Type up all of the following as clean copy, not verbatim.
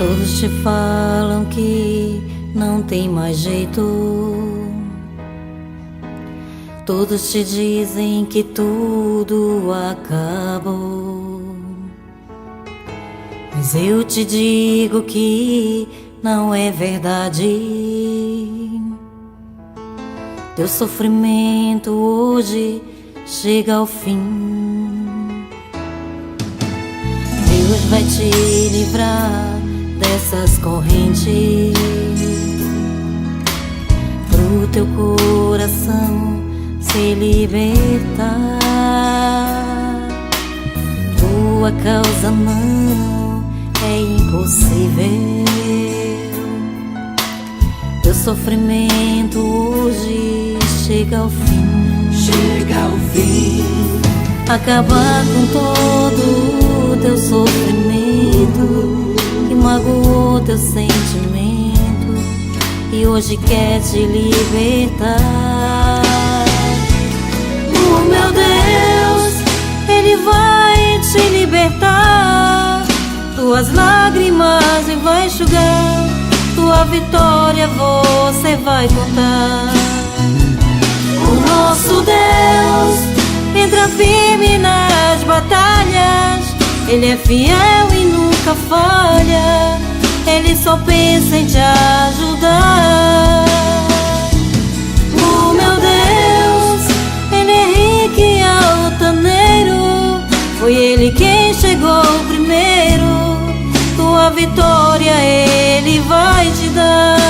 Todos te falam que não tem mais jeito. Todos te dizem que tudo acabou. Mas eu te digo que não é verdade. Teu sofrimento hoje chega ao fim. Deus vai te livrar dessas correntes, pro teu coração se libertar. Tua causa não é impossível. Teu sofrimento hoje chega ao fim. Chega ao fim. Acabar com todo o teu sofrimento que magoou teu sentimento e hoje quer te libertar. O meu Deus, Ele vai te libertar. Tuas lágrimas Ele vai enxugar. Tua vitória você vai contar. O nosso Deus entra firme nas batalhas. Ele é fiel e nunca falha. Ele só pensa em te ajudar. O meu Deus, Ele é rico e altaneiro. Foi Ele quem chegou primeiro. Tua vitória Ele vai te dar.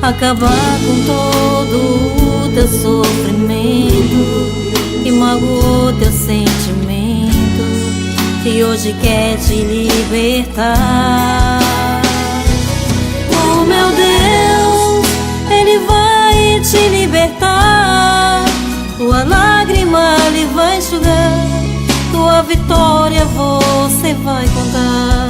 Acabar com todo o teu sofrimento que magoou teu sentimento e hoje quer te libertar. Oh meu Deus, Ele vai te libertar. Tua lágrima Ele vai enxugar. Tua vitória você vai contar.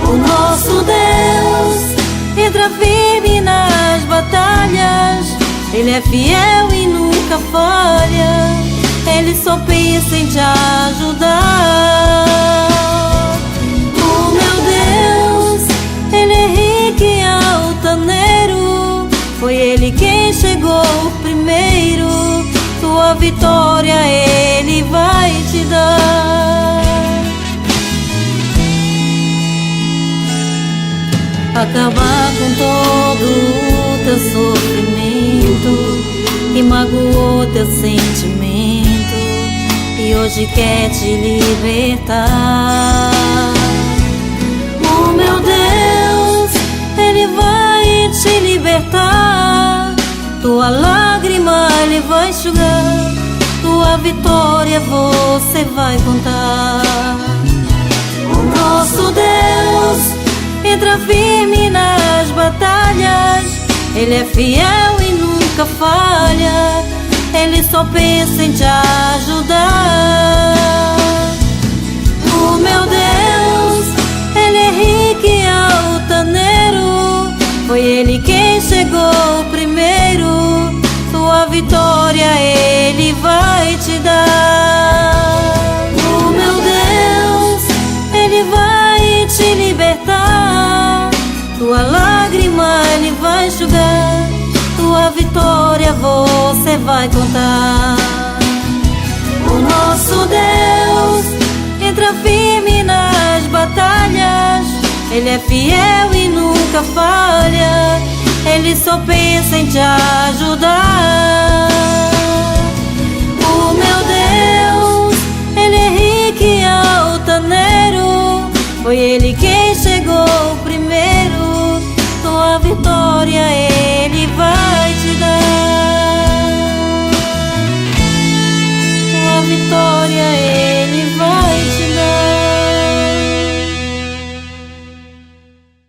O nosso Deus entra firme nas batalhas. Ele é fiel e nunca falha. Ele só pensa em te ajudar. O meu Deus, Ele é rico e altaneiro. Foi Ele quem chegou primeiro. Tua vitória Ele vai te dar. Acabar com todo o teu sofrimento que magoou teu sentimento e hoje quer te libertar. Oh meu Deus, Ele vai te libertar. Tua lágrima Ele vai enxugar. Tua vitória você vai contar. O nosso Deus entra firme nas batalhas. Ele é fiel e nunca falha. Ele só pensa em te ajudar. O meu Deus, Ele é rico e altaneiro. Foi Ele quem chegou primeiro. Tua vitória Ele vai te dar. O meu Deus, Ele vai te libertar. Tua lágrima Ele vai enxugar. Tua vitória você vai contar. O nosso Deus entra firme nas batalhas. Ele é fiel e nunca falha. Ele só pensa em te ajudar.